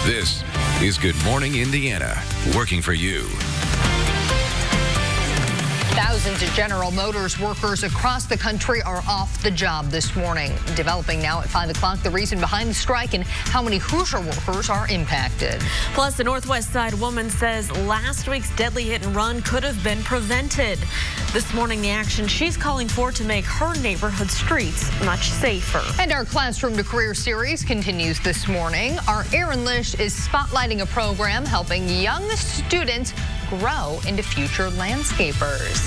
This is Good Morning Indiana, working for you. Thousands of General Motors workers across the country are off the job this morning. Developing now at 5 o'clock, the reason behind the strike and how many Hoosier workers are impacted. Plus, the Northwest Side woman says last week's deadly hit and run could have been prevented. This morning, the action she's calling for to make her neighborhood streets much safer. And our Classroom to Career series continues this morning. Our Aaron Lish is spotlighting a program helping young students grow into future landscapers.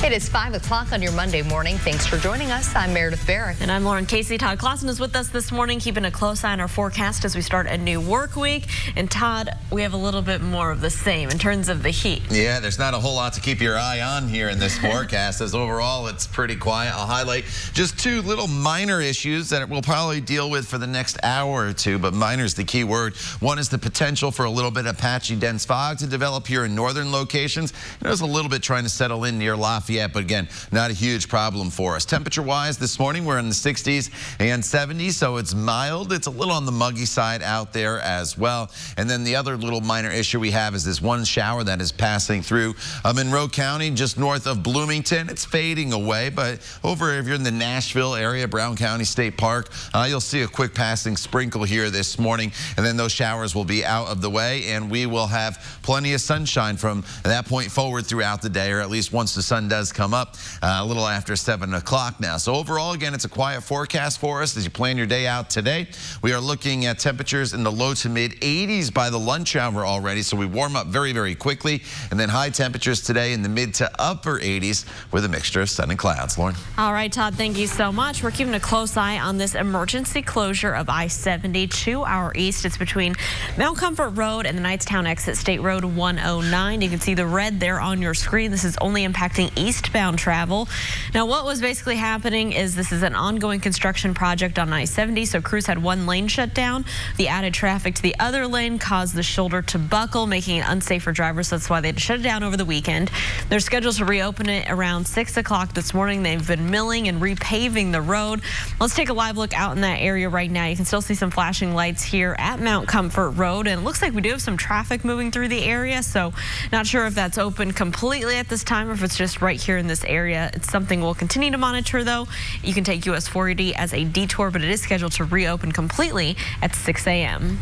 It is 5 o'clock on your Monday morning. Thanks for joining us. I'm Meredith Barrett. And I'm Lauren Casey. Todd Clausen is with us this morning, keeping a close eye on our forecast as we start a new work week. And Todd, we have a little bit more of the same in terms of the heat. Yeah, there's not a whole lot to keep your eye on here in this forecast, as overall it's pretty quiet. I'll highlight just two little minor issues that we'll probably deal with for the next hour or two, but minor is the key word. One is the potential for a little bit of patchy dense fog to develop here in northern locations. There's a little bit trying to settle in near Lafayette, but again, not a huge problem for us. Temperature-wise, this morning we're in the 60s and 70s, so it's mild. It's a little on the muggy side out there as well. And then the other little minor issue we have is this one shower that is passing through Monroe County, just north of Bloomington. It's fading away, but over if you're in the Nashville area, Brown County State Park, you'll see a quick passing sprinkle here this morning, and then those showers will be out of the way, and we will have plenty of sunshine from that point forward throughout the day, or at least once the sun does come up a little after 7 o'clock now. So overall, again, it's a quiet forecast for us as you plan your day out today. We are looking at temperatures in the low to mid 80s by the lunch hour already, so we warm up very, very quickly. And then high temperatures today in the mid to upper 80s with a mixture of sun and clouds. Lauren? All right, Todd, thank you so much. We're keeping a close eye on this emergency closure of I-70 to our east. It's between Mount Comfort Road and the Knightstown exit, State Road 109. You can see the red there on your screen. This is only impacting eastbound travel. Now, what was basically happening is this is an ongoing construction project on I-70, so crews had one lane shut down. The added traffic to the other lane caused the shoulder to buckle, making it unsafe for drivers. So that's why they had to shut it down over the weekend. They're scheduled to reopen it around 6 o'clock this morning. They've been milling and repaving the road. Let's take a live look out in that area right now. You can still see some flashing lights here at Mount Comfort Road, and it looks like we do have some traffic moving through the area, so not sure if that's open completely at this time or if it's just right here in this area. It's something we'll continue to monitor, though. You can take US 480 as a detour, but it is scheduled to reopen completely at 6 a.m.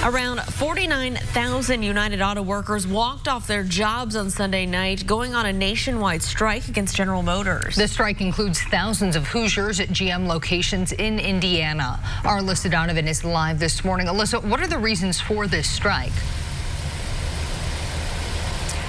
Around 49,000 United Auto workers walked off their jobs on Sunday night, going on a nationwide strike against General Motors. The strike includes thousands of Hoosiers at GM locations in Indiana. Our Alyssa Donovan is live this morning. Alyssa, what are the reasons for this strike?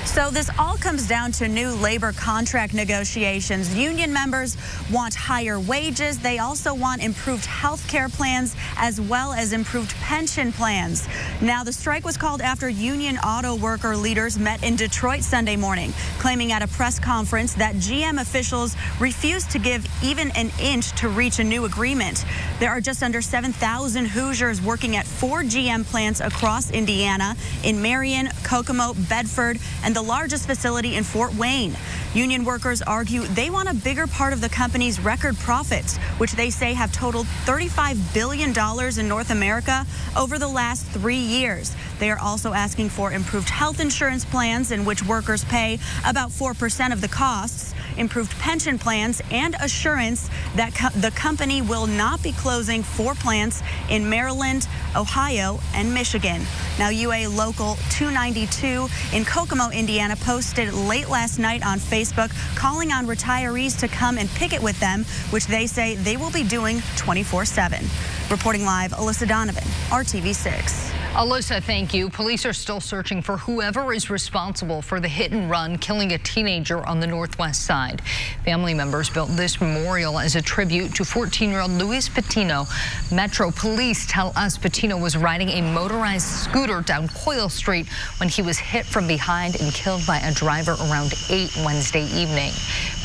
So this all comes down to new labor contract negotiations. Union members want higher wages. They also want improved health care plans as well as improved pension plans. Now, the strike was called after union auto worker leaders met in Detroit Sunday morning, claiming at a press conference that GM officials refused to give even an inch to reach a new agreement. There are just under 7,000 Hoosiers working at 4 GM plants across Indiana, in Marion, Kokomo, Bedford, and the largest facility in Fort Wayne. Union workers argue they want a bigger part of the company's record profits, which they say have totaled $35 billion in North America over the last 3 years. They are also asking for improved health insurance plans in which workers pay about 4% of the costs, improved pension plans, and assurance that the company will not be closing 4 plants in Maryland, Ohio, and Michigan. Now, UA Local 292 in Kokomo, Indiana, posted late last night on Facebook calling on retirees to come and picket with them, which they say they will be doing 24/7. Reporting live, Alyssa Donovan, RTV6. Alyssa, thank you. Police are still searching for whoever is responsible for the hit and run killing a teenager on the Northwest Side. Family members built this memorial as a tribute to 14-year-old Luis Patino. Metro Police tell us Patino was riding a motorized scooter down Coyle Street when he was hit from behind and killed by a driver around 8 Wednesday evening.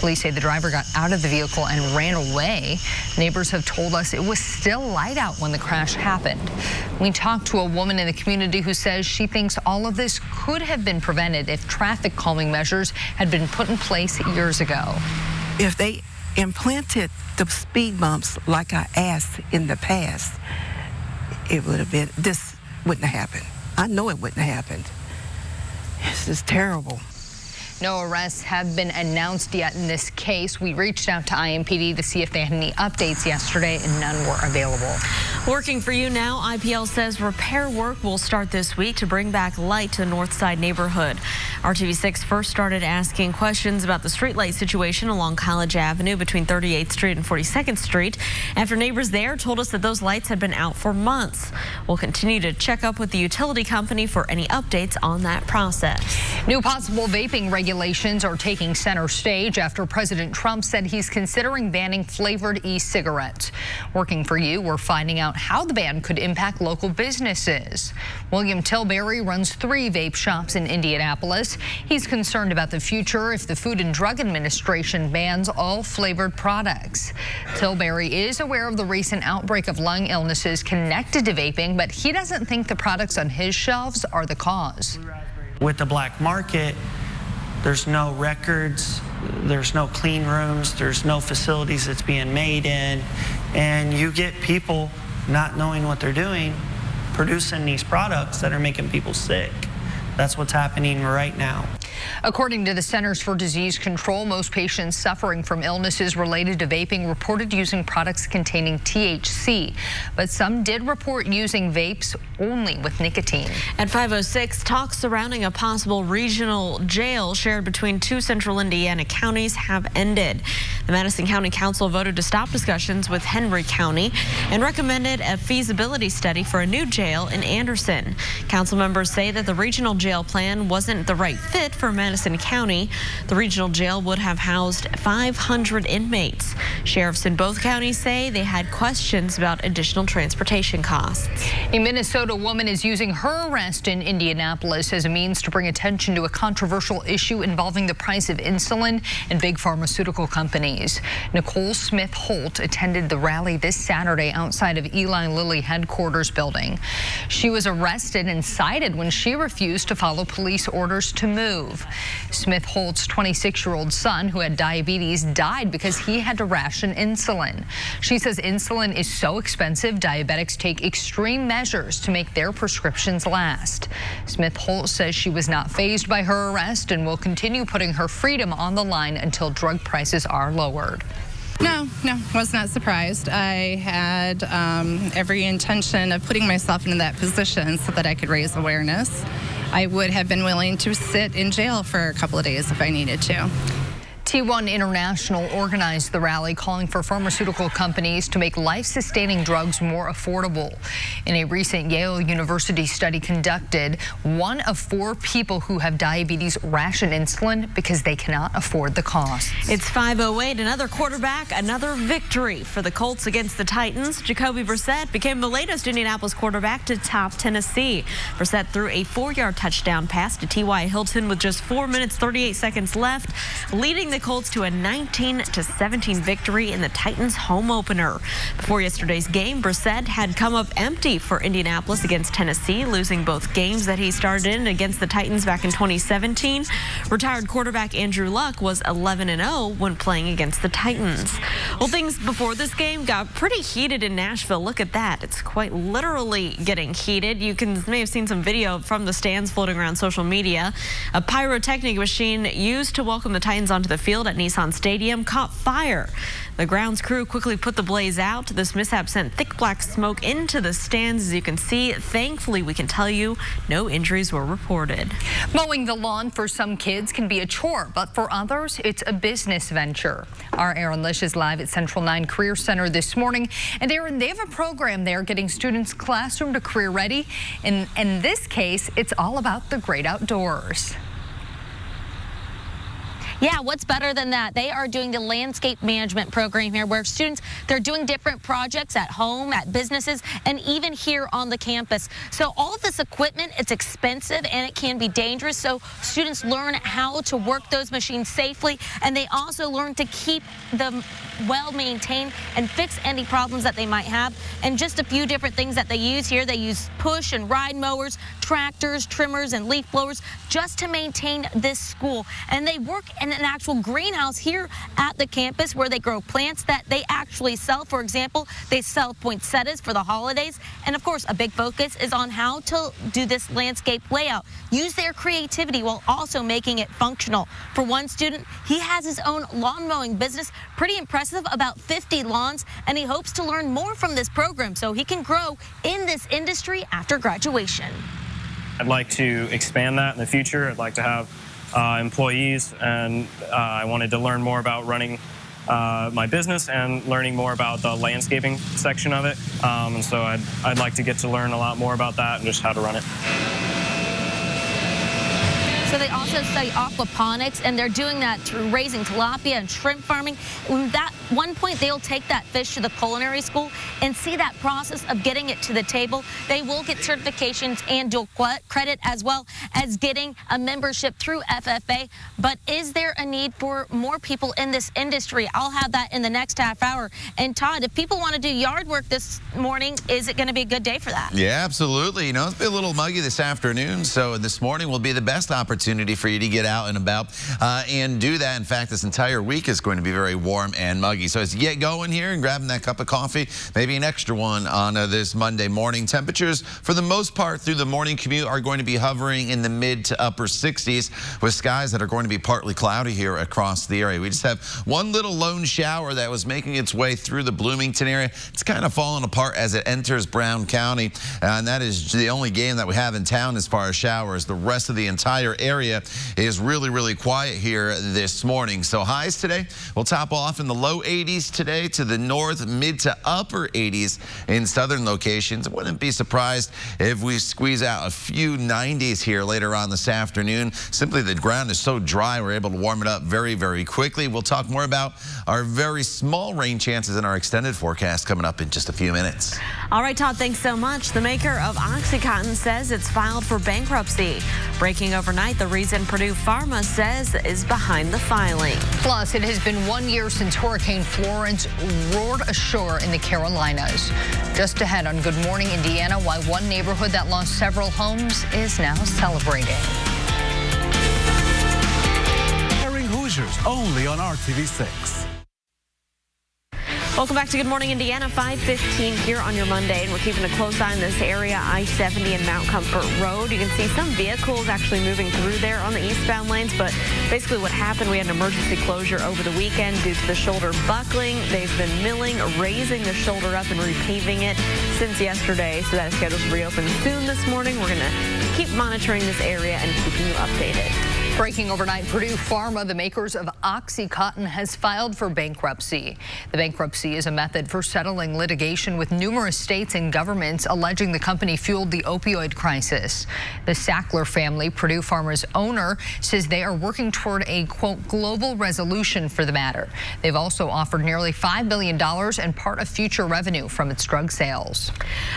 Police say the driver got out of the vehicle and ran away. Neighbors have told us it was still light out when the crash happened. We talked to a woman in the community who says she thinks all of this could have been prevented if traffic calming measures had been put in place years ago. If they implanted the speed bumps like I asked in the past, it would have been, this wouldn't have happened. I know it wouldn't have happened. This is terrible. No arrests have been announced yet in this case. We reached out to IMPD to see if they had any updates yesterday, and none were available. Working for you now, IPL says repair work will start this week to bring back light to the North Side neighborhood. RTV6 first started asking questions about the streetlight situation along College Avenue between 38th Street and 42nd Street after neighbors there told us that those lights had been out for months. We'll continue to check up with the utility company for any updates on that process. New possible vaping regulations are taking center stage after President Trump said he's considering banning flavored e-cigarettes. Working for you, we're finding out how the ban could impact local businesses. William Tilbury runs 3 vape shops in Indianapolis. He's concerned about the future if the Food and Drug Administration bans all flavored products. Tilbury is aware of the recent outbreak of lung illnesses connected to vaping, but he doesn't think the products on his shelves are the cause. With the black market, there's no records, there's no clean rooms, there's no facilities it's being made in, and you get people not knowing what they're doing, producing these products that are making people sick. That's what's happening right now. According to the Centers for Disease Control, most patients suffering from illnesses related to vaping reported using products containing THC, but some did report using vapes only with nicotine. At 5:06, talks surrounding a possible regional jail shared between 2 central Indiana counties have ended. The Madison County Council voted to stop discussions with Henry County and recommended a feasibility study for a new jail in Anderson. Council members say that the regional jail plan wasn't the right fit for Madison County. The regional jail would have housed 500 inmates. Sheriffs in both counties say they had questions about additional transportation costs. A Minnesota woman is using her arrest in Indianapolis as a means to bring attention to a controversial issue involving the price of insulin and big pharmaceutical companies. Nicole Smith Holt attended the rally this Saturday outside of Eli Lilly headquarters building. She was arrested and cited when she refused to follow police orders to move. Smith Holt's 26-year-old son, who had diabetes, died because he had to ration insulin. She says insulin is so expensive, diabetics take extreme measures to make their prescriptions last. Smith Holt says she was not fazed by her arrest and will continue putting her freedom on the line until drug prices are lowered. No, was not surprised. I had every intention of putting myself into that position so that I could raise awareness. I would have been willing to sit in jail for a couple of days if I needed to. T1 International organized the rally calling for pharmaceutical companies to make life-sustaining drugs more affordable. In a recent Yale University study conducted, 1 of 4 people who have diabetes ration insulin because they cannot afford the costs. It's 5:08, another quarterback, another victory for the Colts against the Titans. Jacoby Brissett became the latest Indianapolis quarterback to top Tennessee. Brissett threw a 4-yard touchdown pass to T.Y. Hilton with just 4 minutes, 38 seconds left, leading the Colts to a 19-17 victory in the Titans' home opener. Before yesterday's game, Brissett had come up empty for Indianapolis against Tennessee, losing both games that he started in against the Titans back in 2017. Retired quarterback Andrew Luck was 11-0 when playing against the Titans. Well, things before this game got pretty heated in Nashville. Look at that. It's quite literally getting heated. You may have seen some video from the stands floating around social media. A pyrotechnic machine used to welcome the Titans onto the field at Nissan Stadium caught fire. The grounds crew quickly put the blaze out. This mishap sent thick black smoke into the stands. As you can see, thankfully, we can tell you no injuries were reported. Mowing the lawn for some kids can be a chore, but for others, it's a business venture. Our Aaron Lish is live at Central 9 Career Center this morning. And Aaron, they have a program there getting students classroom to career ready. In this case, it's all about the great outdoors. Yeah, what's better than that? They are doing the landscape management program here where students, they're doing different projects at home, at businesses, and even here on the campus. So all of this equipment, it's expensive and it can be dangerous. So students learn how to work those machines safely, and they also learn to keep the well maintain and fix any problems that they might have. And just a few different things that they use here. They use push and ride mowers, tractors, trimmers, and leaf blowers just to maintain this school. And they work in an actual greenhouse here at the campus where they grow plants that they actually sell. For example, they sell poinsettias for the holidays. And of course, a big focus is on how to do this landscape layout. Use their creativity while also making it functional. For one student, he has his own lawn mowing business. Pretty impressive, about 50 lawns, and he hopes to learn more from this program so he can grow in this industry after graduation. I'd like to expand that in the future. I'd like to have employees, and I wanted to learn more about running my business and learning more about the landscaping section of it. And so I'd like to get to learn a lot more about that and just how to run it. So they also study aquaponics, and they're doing that through raising tilapia and shrimp farming. At one point, they'll take that fish to the culinary school and see that process of getting it to the table. They will get certifications and dual credit, as well as getting a membership through FFA. But is there a need for more people in this industry? I'll have that in the next half hour. And Todd, if people want to do yard work this morning, is it going to be a good day for that? Yeah, absolutely. You know, it's been a little muggy this afternoon, so this morning will be the best opportunity for you to get out and about and do that. In fact, this entire week is going to be very warm and muggy. So as you get going here and grabbing that cup of coffee, maybe an extra one on this Monday morning. Temperatures, for the most part, through the morning commute are going to be hovering in the mid to upper 60s with skies that are going to be partly cloudy here across the area. We just have one little lone shower that was making its way through the Bloomington area. It's kind of falling apart as it enters Brown County, and that is the only game that we have in town as far as showers. The rest of the entire area is really, really quiet here this morning. So highs today will top off in the low 80s today to the north, mid to upper 80s in southern locations. Wouldn't be surprised if we squeeze out a few 90s here later on this afternoon. Simply the ground is so dry, we're able to warm it up very, very quickly. We'll talk more about our very small rain chances in our extended forecast coming up in just a few minutes. All right, Todd, thanks so much. The maker of OxyContin says it's filed for bankruptcy. Breaking overnight, the reason Purdue Pharma says is behind the filing. Plus, it has been 1 year since Hurricane Florence roared ashore in the Carolinas. Just ahead on Good Morning Indiana, why one neighborhood that lost several homes is now celebrating. Airing Hoosiers only on RTV6. Welcome back to Good Morning Indiana, 5:15 here on your Monday, and we're keeping a close eye on this area, I-70 and Mount Comfort Road. You can see some vehicles actually moving through there on the eastbound lanes, but basically what happened, we had an emergency closure over the weekend due to the shoulder buckling. They've been milling, raising the shoulder up and repaving it since yesterday, so that is scheduled to reopen soon this morning. We're going to keep monitoring this area and keeping you updated. Breaking overnight, Purdue Pharma, the makers of OxyContin, has filed for bankruptcy. The bankruptcy is a method for settling litigation with numerous states and governments alleging the company fueled the opioid crisis. The Sackler family, Purdue Pharma's owner, says they are working toward a, quote, global resolution for the matter. They've also offered nearly $5 billion and part of future revenue from its drug sales.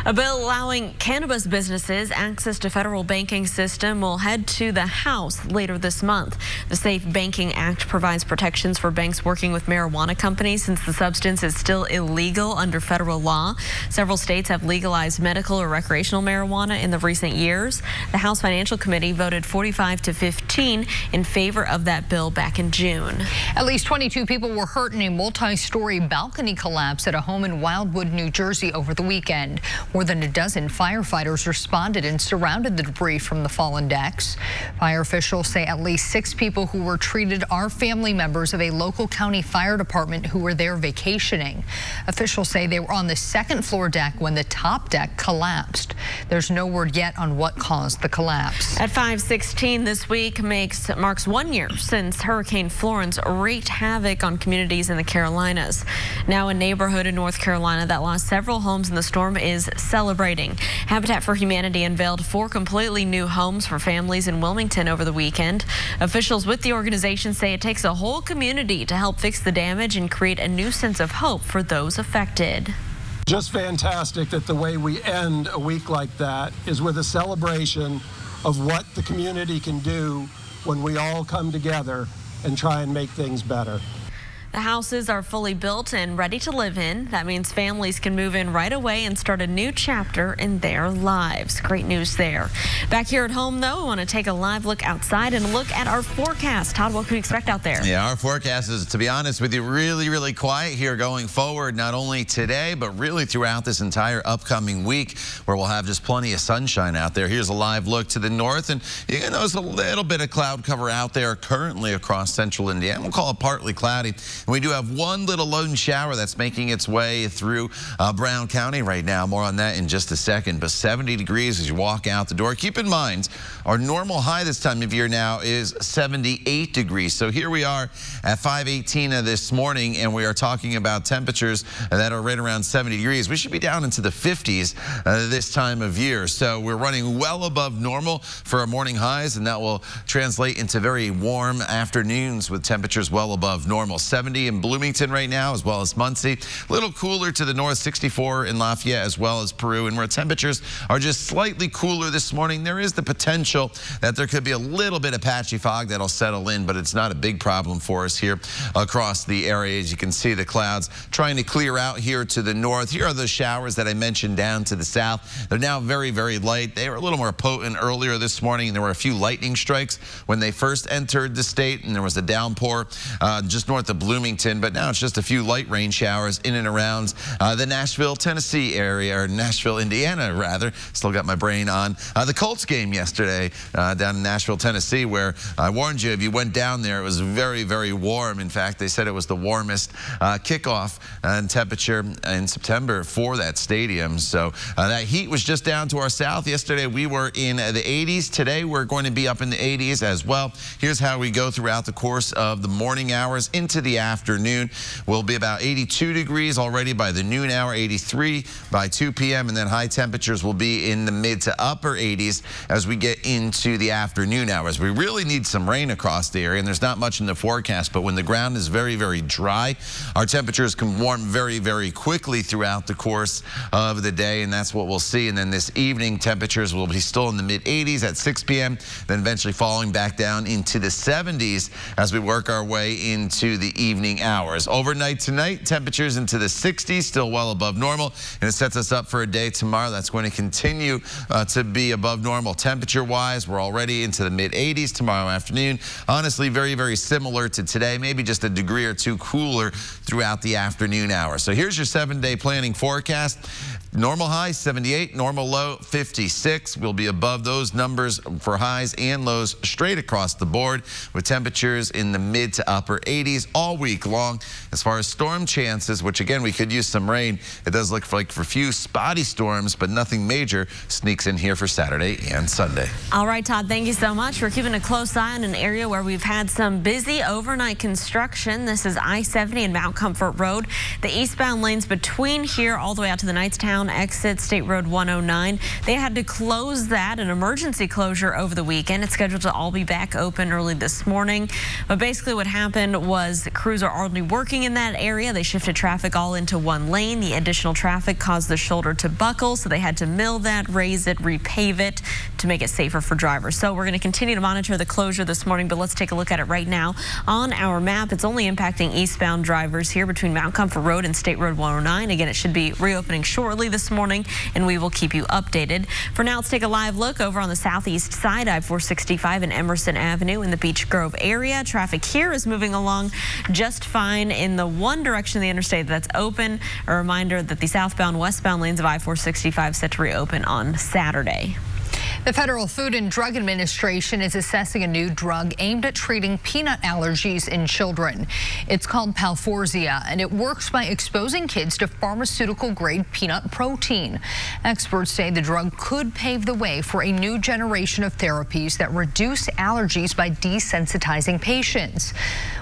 A bill allowing cannabis businesses access to federal banking system will head to the House later this month. The Safe Banking Act provides protections for banks working with marijuana companies since the substance is still illegal under federal law. Several states have legalized medical or recreational marijuana in the recent years. The House Financial Committee voted 45-15 in favor of that bill back in June. At least 22 people were hurt in a multi-story balcony collapse at a home in Wildwood, New Jersey over the weekend. More than a dozen firefighters responded and surrounded the debris from the fallen decks. Fire officials say at least 6 people who were treated are family members of a local county fire department who were there vacationing. Officials say they were on the second floor deck when the top deck collapsed. There's no word yet on what caused the collapse. At 5:16 this week marks 1 year since Hurricane Florence wreaked havoc on communities in the Carolinas. Now a neighborhood in North Carolina that lost several homes in the storm is celebrating. Habitat for Humanity unveiled 4 completely new homes for families in Wilmington over the weekend. Officials with the organization say it takes a whole community to help fix the damage and create a new sense of hope for those affected. Just fantastic that the way we end a week like that is with a celebration of what the community can do when we all come together and try and make things better. The houses are fully built and ready to live in. That means families can move in right away and start a new chapter in their lives. Great news there. Back here at home, though, we want to take a live look outside and look at our forecast. Todd, what can we expect out there? Yeah, our forecast is, to be honest with you, really quiet here going forward, not only today, but really throughout this entire upcoming week, where we'll have just plenty of sunshine out there. Here's a live look to the north, and you can notice a little bit of cloud cover out there currently across central Indiana. We'll call it partly cloudy. And we do have one little lone shower that's making its way through Brown County right now. More on that in just a second. But 70 degrees as you walk out the door. Keep in mind, our normal high this time of year now is 78 degrees. So here we are at 5:18 this morning, and we are talking about temperatures that are right around 70 degrees. We should be down into the 50s this time of year. So we're running well above normal for our morning highs, and that will translate into very warm afternoons with temperatures well above normal. 70 in Bloomington right now, as well as Muncie. A little cooler to the north, 64 in Lafayette, as well as Peru. And where temperatures are just slightly cooler this morning, there is the potential that there could be a little bit of patchy fog that'll settle in, but it's not a big problem for us here across the area. As you can see, the clouds trying to clear out here to the north. Here are the showers that I mentioned down to the south. They're now very light. They were a little more potent earlier this morning. There were a few lightning strikes when they first entered the state, and there was a downpour just north of Bloomington, but now it's just a few light rain showers in and around the Nashville, Tennessee area, or Nashville, Indiana, rather. Still got my brain on the Colts game yesterday down in Nashville, Tennessee, where I warned you, if you went down there, it was very warm. In fact, they said it was the warmest kickoff and temperature in September for that stadium. So that heat was just down to our south. Yesterday, we were in the 80s. Today, we're going to be up in the 80s as well. Here's how we go throughout the course of the morning hours into the afternoon. We'll be about 82 degrees already by the noon hour, 83 by 2 p.m., and then high temperatures will be in the mid to upper 80s as we get into the afternoon hours. We really need some rain across the area, and there's not much in the forecast, but when the ground is very dry, our temperatures can warm very quickly throughout the course of the day, and that's what we'll see. And then this evening, temperatures will be still in the mid 80s at 6 p.m., then eventually falling back down into the 70s as we work our way into the evening hours. Overnight tonight, temperatures into the 60s, still well above normal, and it sets us up for a day tomorrow that's going to continue to be above normal temperature-wise. We're already into the mid 80s tomorrow afternoon. Honestly, very similar to today, maybe just a degree or two cooler throughout the afternoon hours. So here's your 7-day planning forecast. Normal high 78, normal low 56. We'll be above those numbers for highs and lows straight across the board, with temperatures in the mid to upper 80s all week long. As far as storm chances, which again, we could use some rain, it does look like for a few spotty storms, but nothing major sneaks in here for Saturday and Sunday. All right, Todd, thank you so much. We're keeping a close eye on an area where we've had some busy overnight construction. This is I-70 and Mount Comfort Road. The eastbound lanes between here all the way out to the Knightstown exit, State Road 109. They had to close that, an emergency closure over the weekend. It's scheduled to all be back open early this morning. But basically what happened was crews are already working in that area. They shifted traffic all into one lane. The additional traffic caused the shoulder to buckle, so they had to mill that, raise it, repave it to make it safer for drivers. So we're going to continue to monitor the closure this morning, but let's take a look at it right now. On our map, it's only impacting eastbound drivers here between Mount Comfort Road and State Road 109. Again, it should be reopening shortly this morning, and we will keep you updated. For now, let's take a live look over on the southeast side, I-465 and Emerson Avenue in the Beech Grove area. Traffic here is moving along just fine in the one direction of the interstate that's open. A reminder that the southbound, westbound lanes of I-465 set to reopen on Saturday. The Federal Food and Drug Administration is assessing a new drug aimed at treating peanut allergies in children. It's called Palforzia, and it works by exposing kids to pharmaceutical-grade peanut protein. Experts say the drug could pave the way for a new generation of therapies that reduce allergies by desensitizing patients.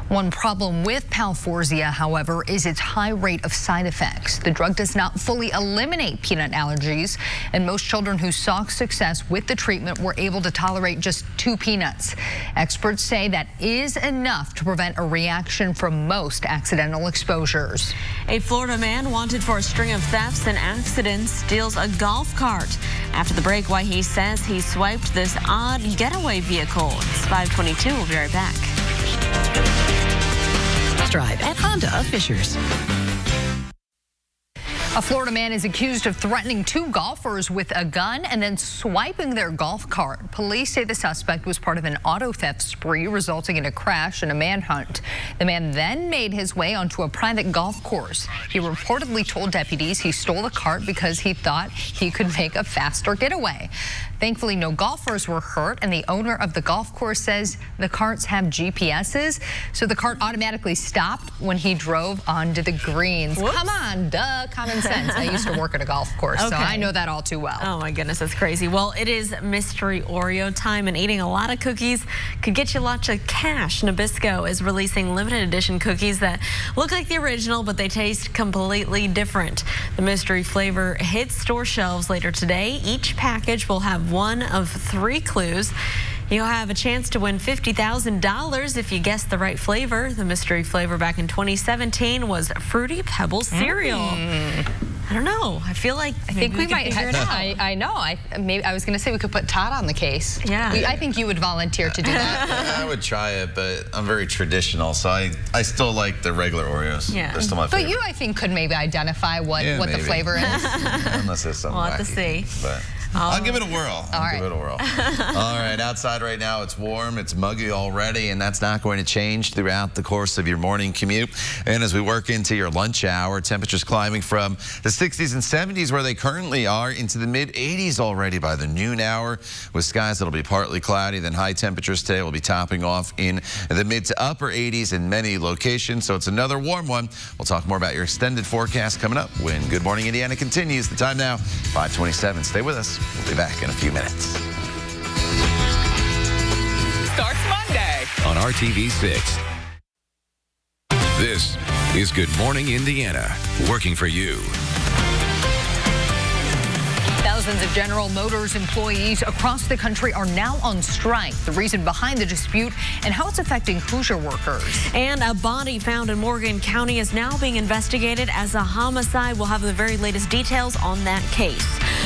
One problem with Palforzia, however, is its high rate of side effects. The drug does not fully eliminate peanut allergies, and most children who saw success with the treatment were able to tolerate just 2 peanuts. Experts say that is enough to prevent a reaction from most accidental exposures. A Florida man wanted for a string of thefts and accidents steals a golf cart. After the break, why he says he swiped this odd getaway vehicle. It's 5:22. We'll be right back. drive at Honda of Fishers. A Florida man is accused of threatening two golfers with a gun and then swiping their golf cart. Police say the suspect was part of an auto theft spree resulting in a crash and a manhunt. The man then made his way onto a private golf course. He reportedly told deputies he stole the cart because he thought he could make a faster getaway. Thankfully, no golfers were hurt, and the owner of the golf course says the carts have GPSs, so the cart automatically stopped when he drove onto the greens. Whoops. Come on, duh, common sense. I used to work at a golf course, so I know that all too well. Oh my goodness, that's crazy. Well, it is Mystery Oreo time, and eating a lot of cookies could get you lots of cash. Nabisco is releasing limited edition cookies that look like the original, but they taste completely different. The mystery flavor hits store shelves later today. Each package will have one of 3 clues. You'll have a chance to win $50,000 if you guess the right flavor. The mystery flavor back in 2017 was Fruity Pebbles cereal. I don't know. I feel like I think we might figure it out. I know. I was going to say we could put Todd on the case. Yeah. I think you would volunteer to do that. Yeah, I would try it, but I'm very traditional, so I still like the regular Oreos. Yeah. They're still my favorite. But you, I think, could maybe identify what the flavor is. Unless there's something We'll have to wacky. see. But I'll give it a whirl. All right, outside right now, it's warm, it's muggy already, and that's not going to change throughout the course of your morning commute. And as we work into your lunch hour, temperatures climbing from the 60s and 70s where they currently are into the mid-80s already by the noon hour, with skies that'll be partly cloudy. Then high temperatures today will be topping off in the mid to upper 80s in many locations, so it's another warm one. We'll talk more about your extended forecast coming up when Good Morning Indiana continues. The time now, 5:27. Stay with us. We'll be back in a few minutes. Starts Monday on RTV6. This is Good Morning Indiana, working for you. Thousands of General Motors employees across the country are now on strike. The reason behind the dispute and how it's affecting Hoosier workers. And a body found in Morgan County is now being investigated as a homicide. We'll have the very latest details on that case.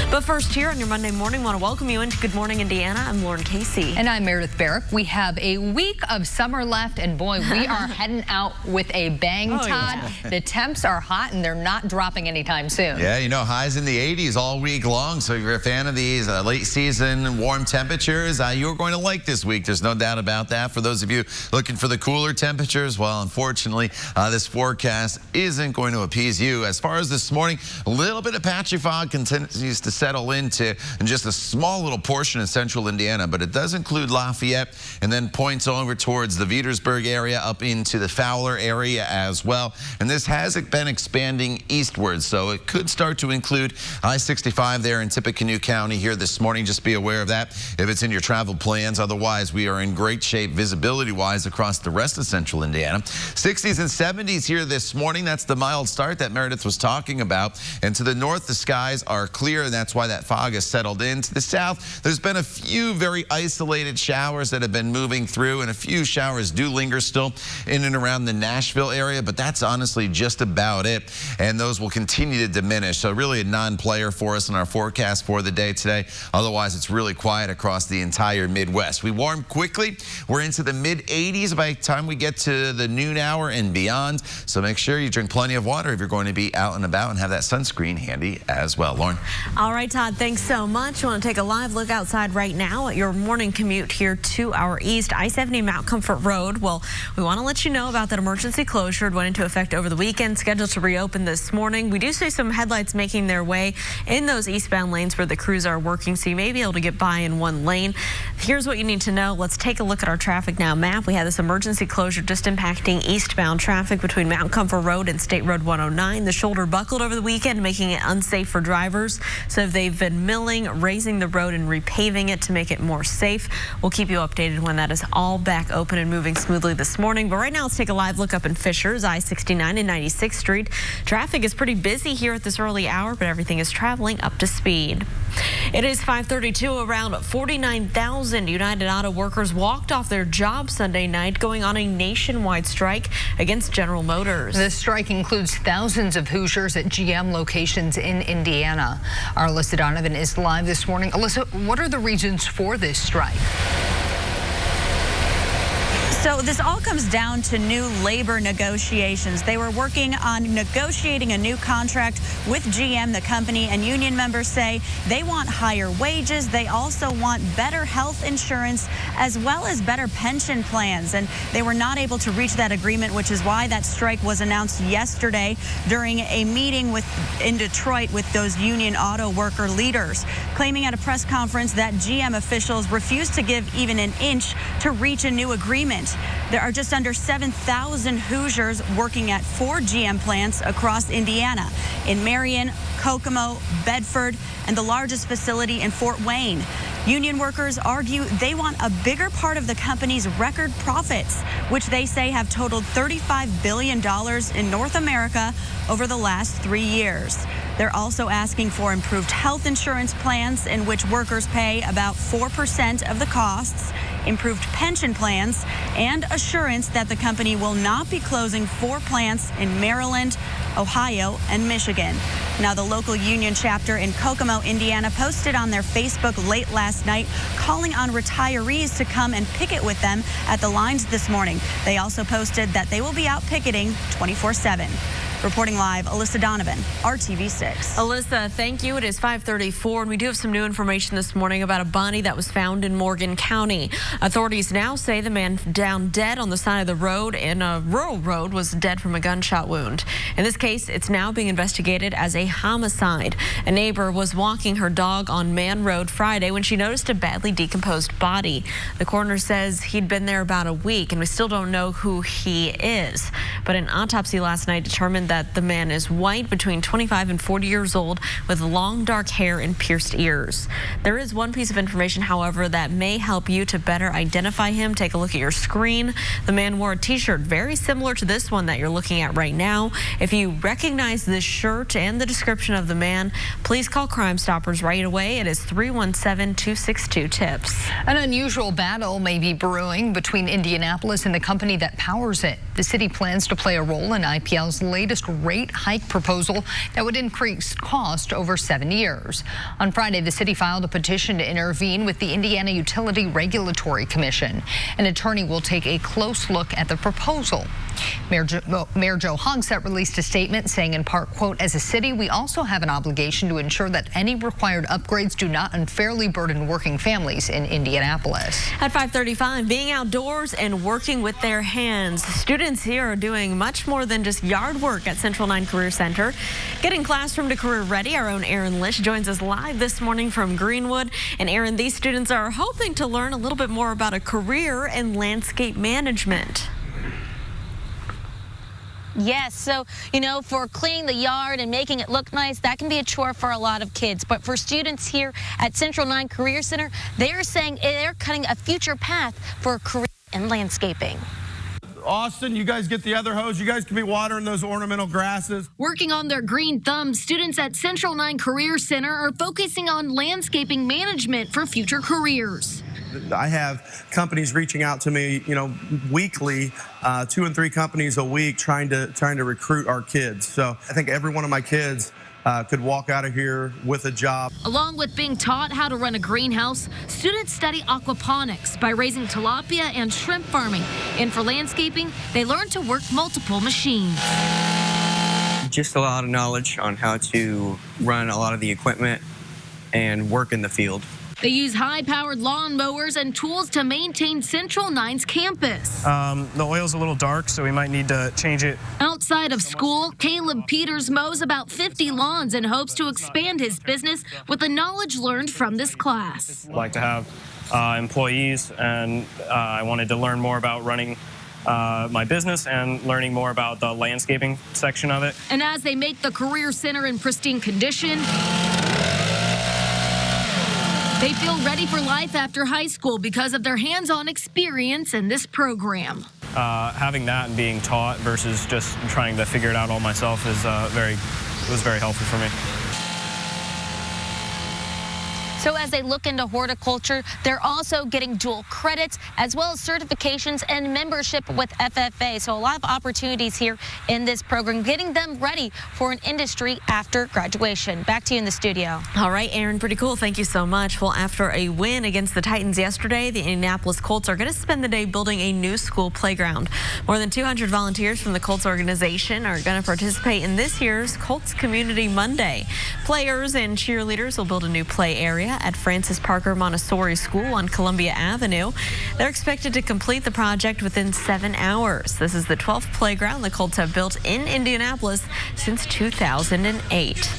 But first, here on your Monday morning, I want to welcome you into Good Morning Indiana. I'm Lauren Casey. And I'm Meredith Barrick. We have a week of summer left, and boy, we are heading out with a bang, Todd. Yeah. The temps are hot, and they're not dropping anytime soon. Yeah, you know, highs in the 80s all week long. So if you're a fan of these late season warm temperatures, you're going to like this week. There's no doubt about that. For those of you looking for the cooler temperatures, well, unfortunately, this forecast isn't going to appease you. As far as this morning, a little bit of patchy fog continues to settle into just a small little portion of central Indiana, but it does include Lafayette and then points over towards the Petersburg area up into the Fowler area as well. And this has been expanding eastward, so it could start to include I-65 there in Tippecanoe County here this morning. Just be aware of that if it's in your travel plans. Otherwise, we are in great shape visibility-wise across the rest of central Indiana. 60s and 70s here this morning. That's the mild start that Meredith was talking about. And to the north, the skies are clear, and that's why that fog has settled in. To the south, there's been a few very isolated showers that have been moving through, and a few showers do linger still in and around the Nashville area, but that's honestly just about it. And those will continue to diminish. So really a non-player for us in our forecast for the day today. Otherwise, it's really quiet across the entire Midwest. We warm quickly. We're into the mid-80s by the time we get to the noon hour and beyond. So make sure you drink plenty of water if you're going to be out and about, and have that sunscreen handy as well. Lauren. All right, Todd, thanks so much. You want to take a live look outside right now at your morning commute here to our east, I-70 Mount Comfort Road. Well, we want to let you know about that emergency closure. It went into effect over the weekend, scheduled to reopen this morning. We do see some headlights making their way in those eastbound lanes where the crews are working, so you may be able to get by in one lane. Here's what you need to know. Let's take a look at our traffic now map. We had this emergency closure just impacting eastbound traffic between Mount Comfort Road and State Road 109. The shoulder buckled over the weekend, making it unsafe for drivers. So they've been milling, raising the road, and repaving it to make it more safe. We'll keep you updated when that is all back open and moving smoothly this morning. But right now, let's take a live look up in Fishers, I-69 and 96th Street. Traffic is pretty busy here at this early hour, but everything is traveling up to speed. It is 5:32. Around 49,000 United Auto workers walked off their job Sunday night, going on a nationwide strike against General Motors. The strike includes thousands of Hoosiers at GM locations in Indiana. Our Alyssa Donovan is live this morning. Alyssa, what are the reasons for this strike? So this all comes down to new labor negotiations. They were working on negotiating a new contract with GM, the company, and union members say they want higher wages. They also want better health insurance as well as better pension plans. And they were not able to reach that agreement, which is why that strike was announced yesterday during a meeting in Detroit with those union auto worker leaders, claiming at a press conference that GM officials refused to give even an inch to reach a new agreement. There are just under 7,000 Hoosiers working at 4 GM plants across Indiana, in Marion, Kokomo, Bedford, and the largest facility in Fort Wayne. Union workers argue they want a bigger part of the company's record profits, which they say have totaled $35 billion in North America over the last 3 years. They're also asking for improved health insurance plans in which workers pay about 4% of the costs, improved pension plans, and assurance that the company will not be closing 4 plants in Maryland, Ohio, and Michigan. Now, the local union chapter in Kokomo, Indiana, posted on their Facebook late last night calling on retirees to come and picket with them at the lines this morning. They also posted that they will be out picketing 24/7. Reporting live, Alyssa Donovan, RTV6. Alyssa, thank you. It is 5:34, and we do have some new information this morning about a body that was found in Morgan County. Authorities now say the man down dead on the side of the road in a rural road was dead from a gunshot wound. In this case, it's now being investigated as a homicide. A neighbor was walking her dog on Man Road Friday when she noticed a badly decomposed body. The coroner says he'd been there about a week, and we still don't know who he is. But an autopsy last night determined that the man is white, between 25 and 40 years old, with long dark hair and pierced ears. There is one piece of information, however, that may help you to better identify him. Take a look at your screen. The man wore a t-shirt very similar to this one that you're looking at right now. If you recognize this shirt and the description of the man, please call Crime Stoppers right away. It is 317-262-TIPS. An unusual battle may be brewing between Indianapolis and the company that powers it. The city plans to play a role in IPL's latest rate hike proposal that would increase cost over 7 years. On Friday, the city filed a petition to intervene with the Indiana Utility Regulatory Commission. An attorney will take a close look at the proposal. Mayor Joe Hogsett released a statement saying in part, quote, "As a city, we also have an obligation to ensure that any required upgrades do not unfairly burden working families in Indianapolis." At 5:35, being outdoors and working with their hands. Students here are doing much more than just yard work at Central 9 Career Center. Getting classroom to career ready, our own Aaron Lish joins us live this morning from Greenwood. And Aaron, these students are hoping to learn a little bit more about a career in landscape management. Yes, so, for cleaning the yard and making it look nice, that can be a chore for a lot of kids. But for students here at Central 9 Career Center, they're saying they're cutting a future path for a career in landscaping. Austin, you guys get the other hose. You guys can be watering those ornamental grasses. Working on their green thumbs, students at Central 9 Career Center are focusing on landscaping management for future careers. I have companies reaching out to me, weekly, 2 and 3 companies a week trying to recruit our kids. So I think every one of my kids could walk out of here with a job. Along with being taught how to run a greenhouse, students study aquaponics by raising tilapia and shrimp farming. And for landscaping, they learn to work multiple machines. Just a lot of knowledge on how to run a lot of the equipment and work in the field. They use high-powered lawn mowers and tools to maintain Central 9's campus. The oil's a little dark, so we might need to change it. Outside of school, Caleb Peters mows about 50 lawns and hopes to expand his business with the knowledge learned from this class. I'd like to have employees, and I wanted to learn more about running my business and learning more about the landscaping section of it. And as they make the Career Center in pristine condition, they feel ready for life after high school because of their hands-on experience in this program. Having that and being taught versus just trying to figure it out all myself is was very helpful for me. So as they look into horticulture, they're also getting dual credits as well as certifications and membership with FFA. So a lot of opportunities here in this program, getting them ready for an industry after graduation. Back to you in the studio. All right, Aaron, pretty cool. Thank you so much. Well, after a win against the Titans yesterday, the Indianapolis Colts are going to spend the day building a new school playground. More than 200 volunteers from the Colts organization are going to participate in this year's Colts Community Monday. Players and cheerleaders will build a new play area at Francis Parker Montessori School on Columbia Avenue. They're expected to complete the project within 7 hours. This is the 12th playground the Colts have built in Indianapolis since 2008.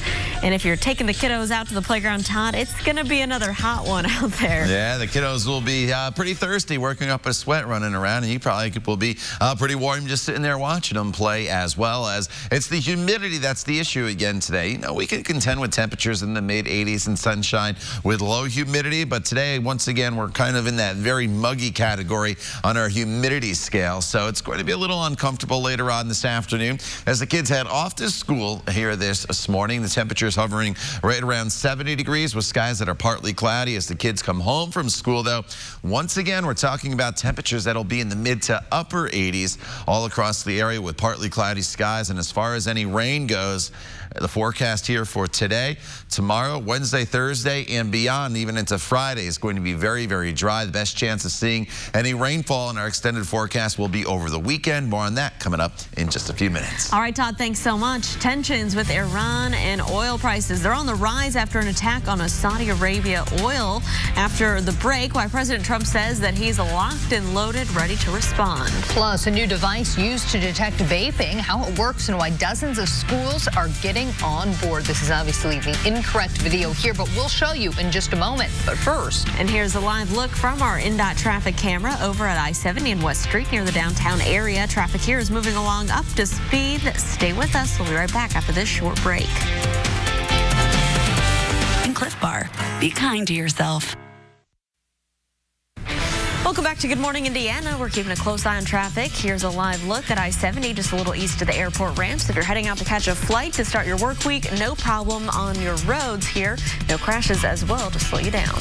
And if you're taking the kiddos out to the playground, Todd, it's going to be another hot one out there. Yeah, the kiddos will be pretty thirsty, working up a sweat running around, and you probably will be pretty warm just sitting there watching them play, as well as it's the humidity that's the issue again today. You know, we can contend with temperatures in the mid-80s and sunshine with low humidity, but today, once again, we're kind of in that very muggy category on our humidity scale, so it's going to be a little uncomfortable later on this afternoon. As the kids head off to school here this morning, the temperatures hovering right around 70 degrees with skies that are partly cloudy. As the kids come home from school, though, once again, we're talking about temperatures that'll be in the mid to upper 80s all across the area with partly cloudy skies. And as far as any rain goes, the forecast here for today, tomorrow, Wednesday, Thursday, and beyond, even into Friday, is going to be very, very dry. The best chance of seeing any rainfall in our extended forecast will be over the weekend. More on that coming up in just a few minutes. All right, Todd, thanks so much. Tensions with Iran and oil prices, they're on the rise after an attack on a Saudi Arabia oil. After the break, why President Trump says that he's locked and loaded, ready to respond. Plus, a new device used to detect vaping, how it works, and why dozens of schools are getting on board. This is obviously the incorrect video here, but we'll show you in just a moment. But first, and here's a live look from our INDOT traffic camera over at I-70 and West Street near the downtown area. Traffic here is moving along up to speed. Stay with us. We'll be right back after this short break. Cliff Bar. Be kind to yourself. Welcome back to Good Morning Indiana. We're keeping a close eye on traffic. Here's a live look at I-70 just a little east of the airport ramps. If you're heading out to catch a flight to start your work week, no problem on your roads here. No crashes as well to slow you down.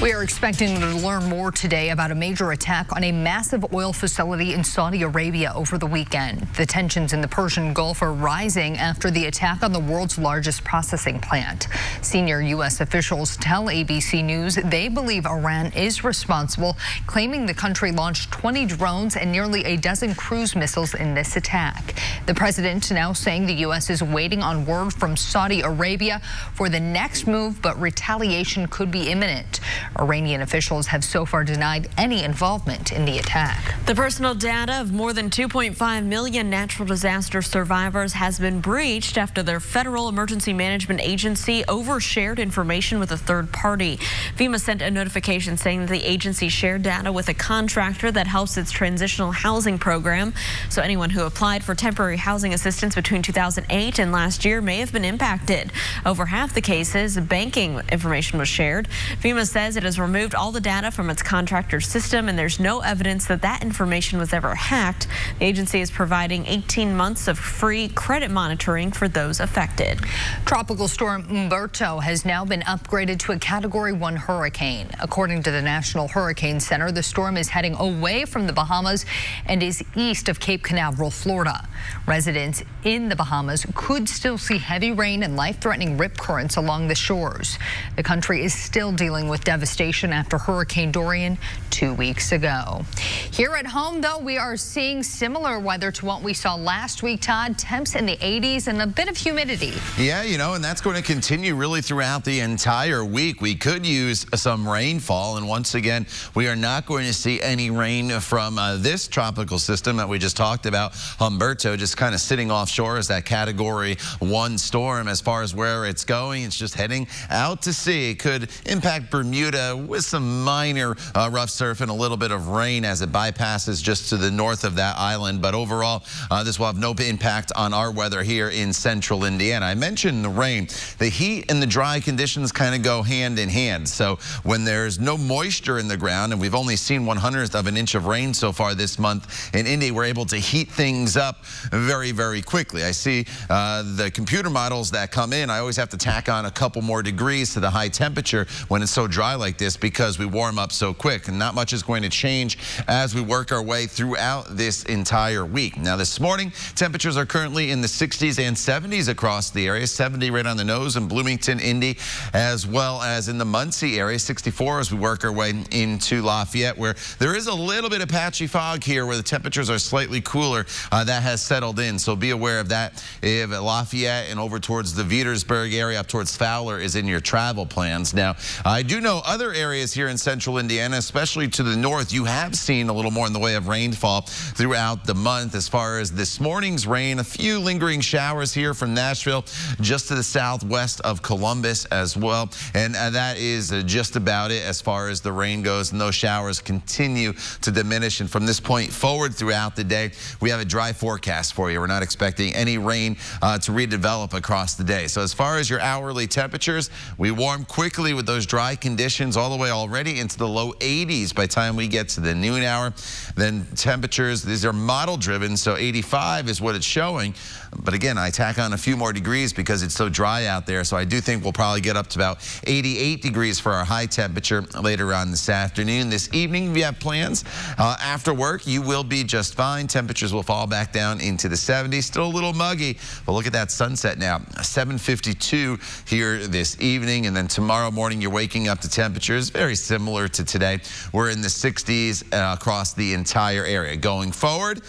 We are expecting to learn more today about a major attack on a massive oil facility in Saudi Arabia over the weekend. The tensions in the Persian Gulf are rising after the attack on the world's largest processing plant. Senior U.S. officials tell ABC News they believe Iran is responsible, claiming the country launched 20 drones and nearly a dozen cruise missiles in this attack. The president now saying the U.S. is waiting on word from Saudi Arabia for the next move, but retaliation could be imminent. Iranian officials have so far denied any involvement in the attack. The personal data of more than 2.5 million natural disaster survivors has been breached after their Federal Emergency Management Agency overshared information with a third party. FEMA sent a notification saying that the agency shared data with a contractor that helps its transitional housing program. So anyone who applied for temporary housing assistance between 2008 and last year may have been impacted. Over half the cases, banking information was shared. FEMA says it has removed all the data from its contractor's system, and there's no evidence that that information was ever hacked. The agency is providing 18 months of free credit monitoring for those affected. Tropical storm Humberto has now been upgraded to a Category 1 hurricane. According to the National Hurricane Center, the storm is heading away from the Bahamas and is east of Cape Canaveral, Florida. Residents in the Bahamas could still see heavy rain and life-threatening rip currents along the shores. The country is still dealing with devastation after Hurricane Dorian 2 weeks ago. Here at home, though, we are seeing similar weather to what we saw last week, Todd. Temps in the 80s and a bit of humidity. Yeah, you know, and that's going to continue really throughout the entire week. We could use some rainfall, and once again, we are not going to see any rain from this tropical system that we just talked about. Humberto just kind of sitting offshore as that Category 1 storm. As far as where it's going, it's just heading out to sea. It could impact Bermuda with some minor rough surf and a little bit of rain as it bypasses just to the north of that island. But overall, this will have no impact on our weather here in central Indiana. I mentioned the rain. The heat and the dry conditions kind of go hand in hand. So when there's no moisture in the ground, and we've only only seen 1/100th of an inch of rain so far this month in Indy. We're able to heat things up very, very quickly. I see the computer models that come in. I always have to tack on a couple more degrees to the high temperature when it's so dry like this because we warm up so quick. And not much is going to change as we work our way throughout this entire week. Now, this morning, temperatures are currently in the 60s and 70s across the area. 70 right on the nose in Bloomington, Indy, as well as in the Muncie area. 64 as we work our way into Lafayette, where there is a little bit of patchy fog here where the temperatures are slightly cooler. That has settled in, so be aware of that. If Lafayette and over towards the Petersburg area up towards Fowler is in your travel plans. Now, I do know other areas here in central Indiana, especially to the north, you have seen a little more in the way of rainfall throughout the month. As far as this morning's rain, a few lingering showers here from Nashville, just to the southwest of Columbus as well. And that is just about it as far as the rain goes. And those showers continue to diminish. And from this point forward throughout the day, we have a dry forecast for you. We're not expecting any rain to redevelop across the day. So as far as your hourly temperatures, we warm quickly with those dry conditions all the way already into the low 80s by the time we get to the noon hour. Then temperatures, these are model driven, so 85 is what it's showing. But again, I tack on a few more degrees because it's so dry out there. So I do think we'll probably get up to about 88 degrees for our high temperature later on this afternoon. This evening, we have plans. After work, you will be just fine. Temperatures will fall back down into the 70s. Still a little muggy, but look at that sunset now. 7:52 here this evening. And then tomorrow morning, you're waking up to temperatures very similar to today. We're in the 60s across the entire area. Going forward,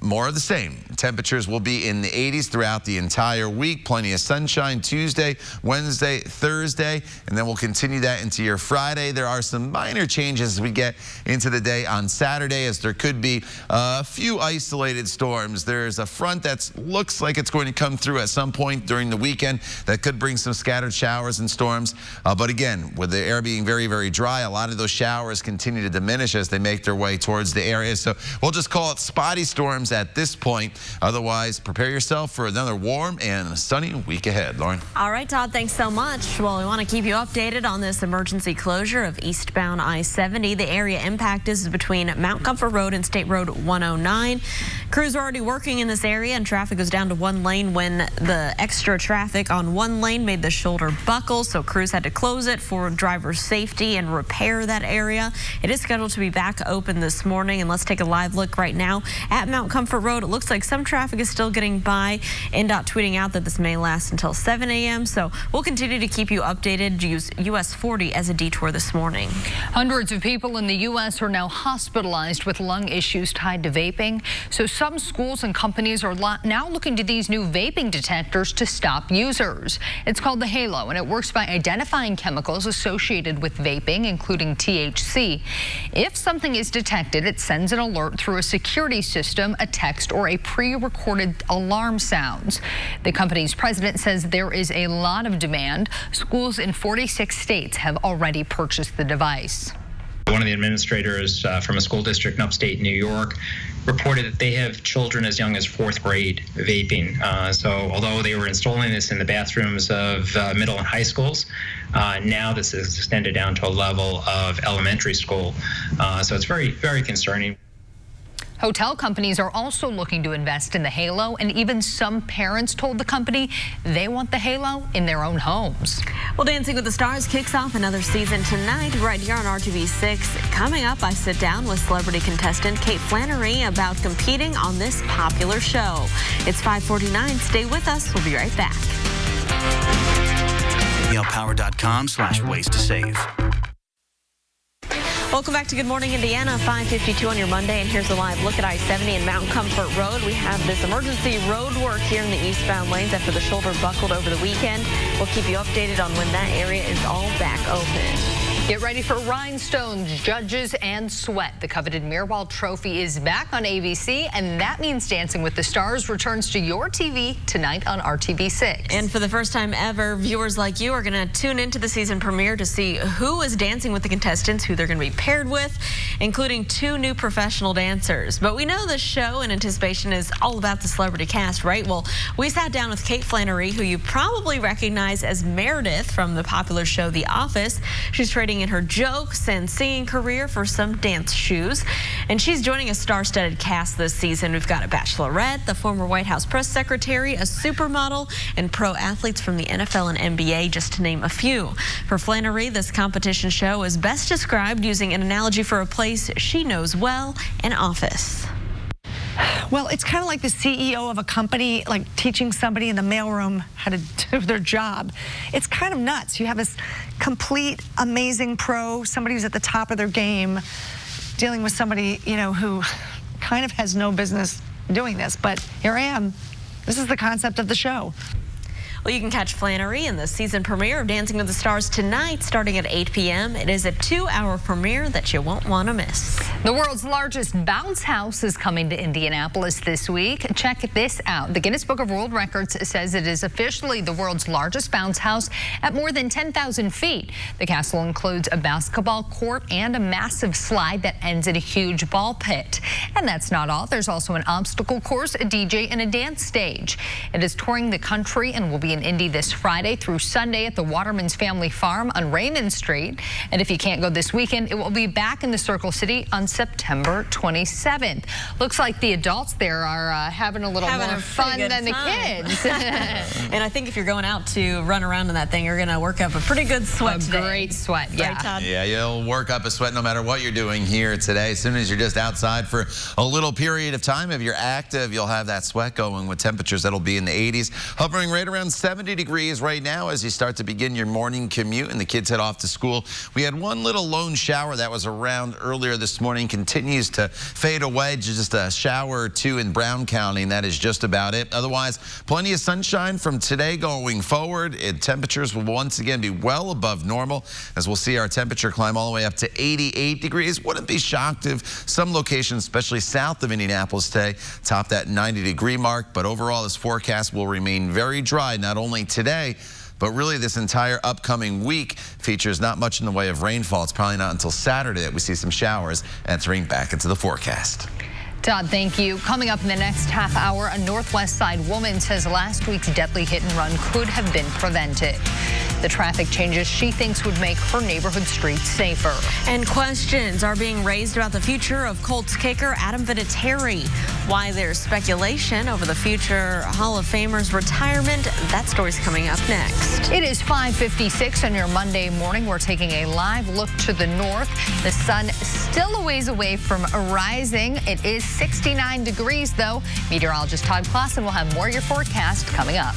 more of the same. Temperatures will be in the 80s throughout the entire week. Plenty of sunshine Tuesday, Wednesday, Thursday, and then we'll continue that into your Friday. There are some minor changes as we get into the day on Saturday, as there could be a few isolated storms. There's a front that looks like it's going to come through at some point during the weekend that could bring some scattered showers and storms. But again, with the air being very, very dry, a lot of those showers continue to diminish as they make their way towards the area. So we'll just call it spotty storms at this point. Otherwise, prepare yourself for another warm and sunny week ahead. Lauren. All right, Todd, thanks so much. Well, we want to keep you updated on this emergency closure of eastbound I-70. The area impact is between Mount Comfort Road and State Road 109. Crews are already working in this area, and traffic goes down to one lane when the extra traffic on one lane made the shoulder buckle, so crews had to close it for driver safety and repair that area. It is scheduled to be back open this morning, and let's take a live look right now at Mount Comfort Road. It looks like some traffic is still getting by. NDOT tweeting out that this may last until 7 a.m. So we'll continue to keep you updated. Use US 40 as a detour this morning. Hundreds of people in the U.S. are now hospitalized with lung issues tied to vaping. So some schools and companies are now looking to these new vaping detectors to stop users. It's called the Halo, and it works by identifying chemicals associated with vaping, including THC. If something is detected, it sends an alert through a security system, a text, or a pre-recorded alarm sounds. The company's president says there is a lot of demand. Schools in 46 states have already purchased the device. One of the administrators from a school district in upstate New York reported that they have children as young as 4th grade vaping. So although they were installing this in the bathrooms of middle and high schools, now this is extended down to a level of elementary school. So it's very, very concerning. Hotel companies are also looking to invest in the Halo, and even some parents told the company they want the Halo in their own homes. Well, Dancing with the Stars kicks off another season tonight right here on RTV6. Coming up, I sit down with celebrity contestant Kate Flannery about competing on this popular show. It's 5:49. Stay with us. We'll be right back. ELPower.com/ways to save. Welcome back to Good Morning Indiana, 5:52 on your Monday, and here's a live look at I-70 and Mount Comfort Road. We have this emergency road work here in the eastbound lanes after the shoulder buckled over the weekend. We'll keep you updated on when that area is all back open. Get ready for Rhinestones, Judges, and Sweat. The coveted Mirwald Trophy is back on ABC, and that means Dancing with the Stars returns to your TV tonight on RTV6. And for the first time ever, viewers like you are going to tune into the season premiere to see who is dancing with the contestants, who they're going to be paired with. including 2 new professional dancers. But we know the show in anticipation is all about the celebrity cast, right? Well, we sat down with Kate Flannery, who you probably recognize as Meredith from the popular show The Office. She's trading in her jokes and singing career for some dance shoes. And she's joining a star-studded cast this season. We've got a bachelorette, the former White House press secretary, a supermodel, and pro athletes from the NFL and NBA, just to name a few. For Flannery, this competition show is best described using an analogy for a place she knows well, an office. Well, it's kind of like the CEO of a company, like teaching somebody in the mailroom how to do their job. It's kind of nuts. You have this complete, amazing pro, somebody who's at the top of their game, dealing with somebody, you know, who kind of has no business doing this. But here I am. This is the concept of the show. Well, you can catch Flannery in the season premiere of Dancing with the Stars tonight, starting at 8 p.m. It is a 2-hour premiere that you won't want to miss. The world's largest bounce house is coming to Indianapolis this week. Check this out. The Guinness Book of World Records says it is officially the world's largest bounce house at more than 10,000 feet. The castle includes a basketball court and a massive slide that ends at a huge ball pit. And that's not all. There's also an obstacle course, a DJ, and a dance stage. It is touring the country and will be in Indy this Friday through Sunday at the Waterman's Family Farm on Raymond Street. And if you can't go this weekend, it will be back in the Circle City on September 27th. Looks like the adults there are having a little more fun than the kids. And I think if you're going out to run around in that thing, you're going to work up a pretty good sweat today. Great sweat, yeah. Right, Todd? Yeah, you'll work up a sweat no matter what you're doing here today. As soon as you're just outside for a little period of time, if you're active, you'll have that sweat going with temperatures that'll be in the 80s, hovering right around 70 degrees right now as you start to begin your morning commute and the kids head off to school. We had one little lone shower that was around earlier this morning, continues to fade away, just a shower or two in Brown County, and that is just about it. Otherwise, plenty of sunshine from today going forward. Temperatures will once again be well above normal as we'll see our temperature climb all the way up to 88 degrees. Wouldn't be shocked if some locations, especially south of Indianapolis today, top that 90-degree mark, but overall this forecast will remain very dry, not only today, but really this entire upcoming week features not much in the way of rainfall. It's probably not until Saturday that we see some showers entering back into the forecast. Todd, thank you. Coming up in the next half hour, a Northwest Side woman says last week's deadly hit and run could have been prevented. The traffic changes she thinks would make her neighborhood streets safer. And questions are being raised about the future of Colts kicker Adam Vinatieri. Why there's speculation over the future Hall of Famer's retirement. That story's coming up next. It is 5:56 on your Monday morning. We're taking a live look to the north. The sun still a ways away from rising. It is 69 degrees, though. Meteorologist Todd Clausen will have more of your forecast coming up.